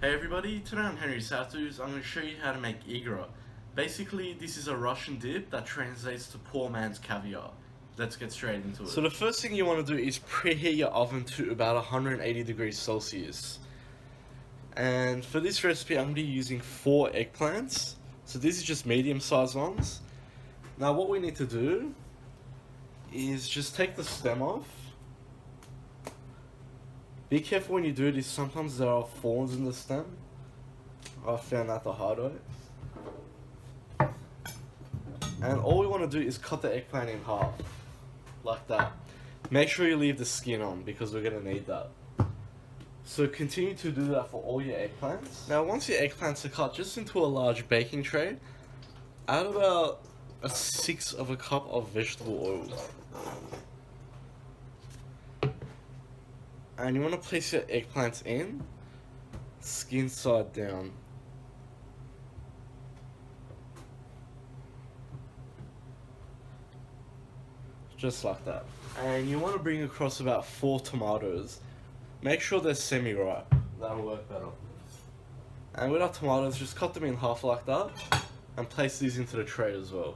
Hey everybody, today on Henry's HowTos, I'm going to show you how to make Ikra. Basically, this is a Russian dip that translates to poor man's caviar. Let's get straight into it. So the first thing you want to do is preheat your oven to about 180 degrees Celsius. And for this recipe, I'm going to be using 4 eggplants. So these are just medium-sized ones. Now what we need to do is just take the stem off. Be careful when you do this, sometimes there are thorns in the stem. I found that the hard way. And all we want to do is cut the eggplant in half, like that. Make sure you leave the skin on because we're going to need that. So continue to do that for all your eggplants. Now once your eggplants are cut just into a large baking tray, add about 1/6 of a cup of vegetable oil. And you want to place your eggplants in, skin side down. Just like that. And you want to bring across about 4 tomatoes. Make sure they're semi-ripe, that'll work better. And with our tomatoes, just cut them in half like that, and place these into the tray as well.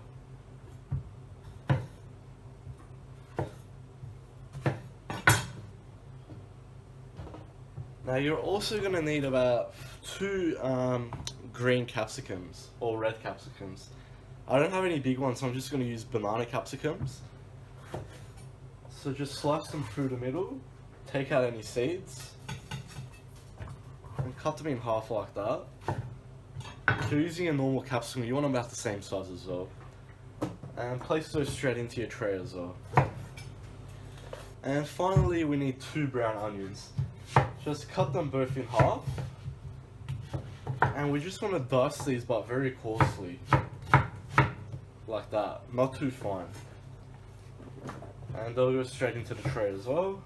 Now you're also going to need about 2 green capsicums, or red capsicums. I don't have any big ones, so I'm just going to use banana capsicums. So just slice them through the middle, take out any seeds, and cut them in half like that. If you're using a normal capsicum, you want them about the same size as well. And place those straight into your tray as well. And finally we need 2 brown onions. Just cut them both in half. And we just want to dice these but very coarsely. Like that, not too fine. And they'll go straight into the tray as well.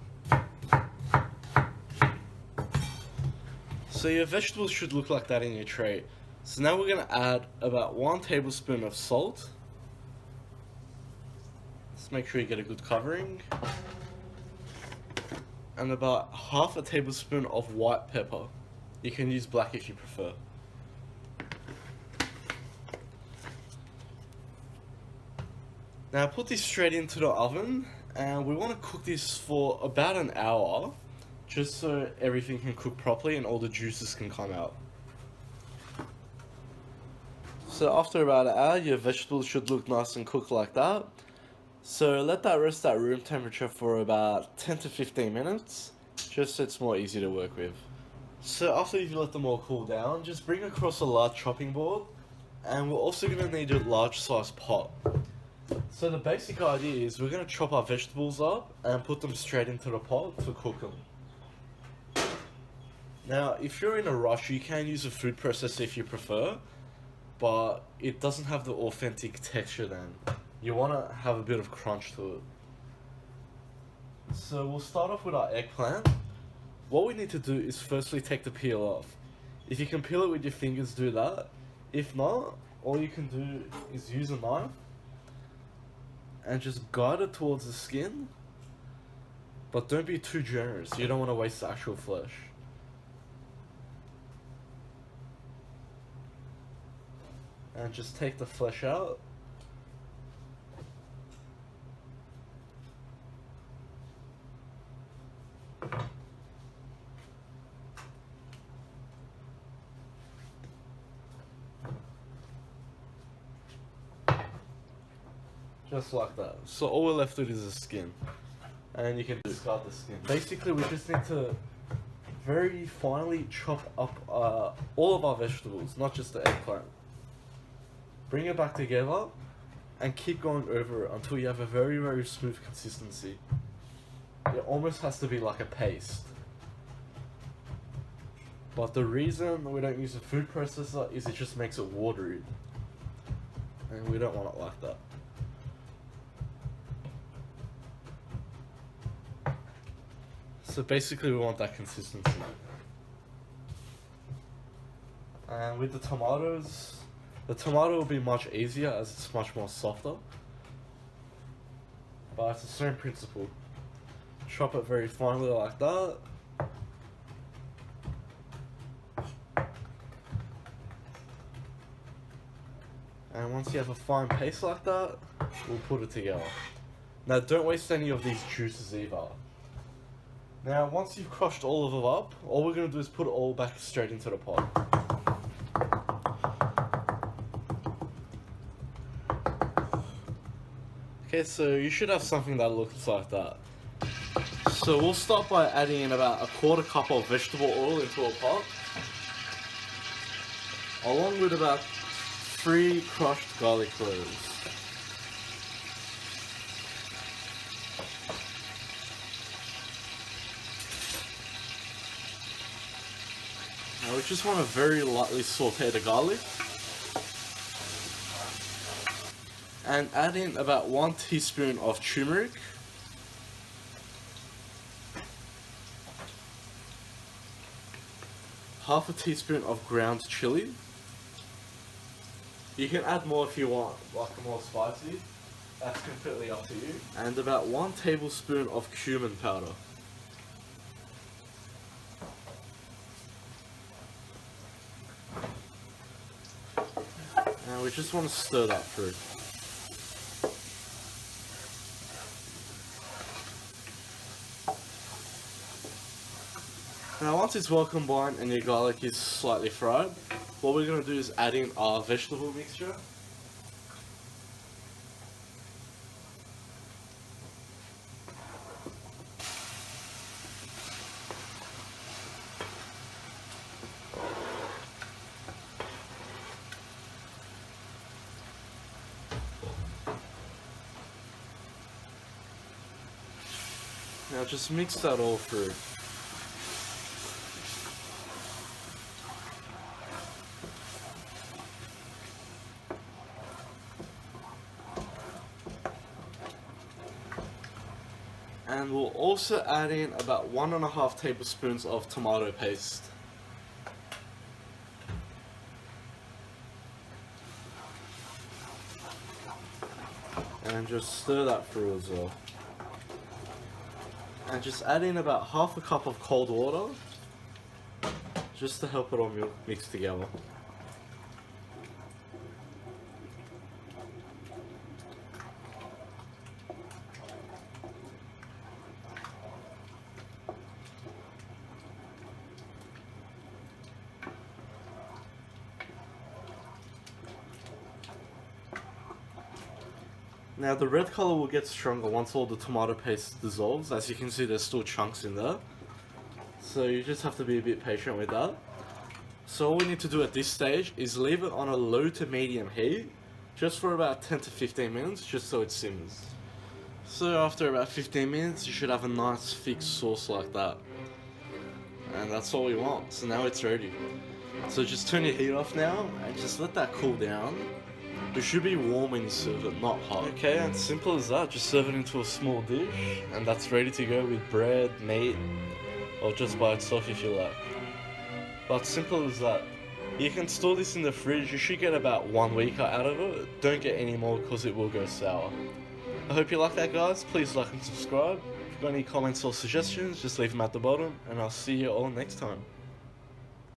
So your vegetables should look like that in your tray. So now we're going to add about 1 tablespoon of salt. Just make sure you get a good covering. And about 1/2 tablespoon of white pepper. You can use black if you prefer. Now put this straight into the oven, and we want to cook this for about an hour, just so everything can cook properly and all the juices can come out. So after about an hour, your vegetables should look nice and cooked like that. So let that rest at room temperature for about 10 to 15 minutes, just so it's more easy to work with. So after you've let them all cool down, just bring across a large chopping board, and we're also going to need a large size pot. So the basic idea is we're going to chop our vegetables up and put them straight into the pot to cook them. Now if you're in a rush, you can use a food processor if you prefer, but it doesn't have the authentic texture then. You want to have a bit of crunch to it. So we'll start off with our eggplant. What we need to do is firstly take the peel off. If you can peel it with your fingers, do that. If not, all you can do is use a knife and just guide it towards the skin, but don't be too generous, you don't want to waste the actual flesh. And just take the flesh out. Just like that. So all we're left with is the skin. And you can discard the skin. Basically we just need to very finely chop up all of our vegetables, not just the eggplant. Bring it back together and keep going over it until you have a very, very smooth consistency. It almost has to be like a paste. But the reason we don't use a food processor is it just makes it watery. And we don't want it like that. So basically we want that consistency. And with the tomatoes, the tomato will be much easier as it's much more softer. But it's the same principle. Chop it very finely like that. And once you have a fine paste like that, we'll put it together. Now don't waste any of these juices either. Now once you've crushed all of it up, all we're going to do is put it all back straight into the pot. Okay, so you should have something that looks like that. So we'll start by adding in about a quarter cup of vegetable oil into a pot, along with about 3 crushed garlic cloves. Now we just want to very lightly saute the garlic. And add in about 1 teaspoon of turmeric. Half a teaspoon of ground chilli. You can add more if you want, like more spicy. That's completely up to you. And about 1 tablespoon of cumin powder. Now we just want to stir that through. Now once it's well combined and your garlic is slightly fried, what we're going to do is add in our vegetable mixture. Now just mix that all through. And we'll also add in about 1.5 tablespoons of tomato paste. And just stir that through as well. And just add in about half a cup of cold water, just to help it all mix together. Now the red color will get stronger once all the tomato paste dissolves. As you can see, there's still chunks in there. So you just have to be a bit patient with that. So all we need to do at this stage is leave it on a low to medium heat, just for about 10 to 15 minutes, just so it simmers. So after about 15 minutes, you should have a nice thick sauce like that. And that's all we want. So now it's ready. So just turn your heat off now and just let that cool down. It should be warm when you serve it, not hot. Okay, and simple as that. Just serve it into a small dish, and that's ready to go with bread, meat, or just by itself if you like. But simple as that. You can store this in the fridge. You should get about 1 week out of it. Don't get any more because it will go sour. I hope you like that, guys. Please like and subscribe. If you've got any comments or suggestions, just leave them at the bottom, and I'll see you all next time.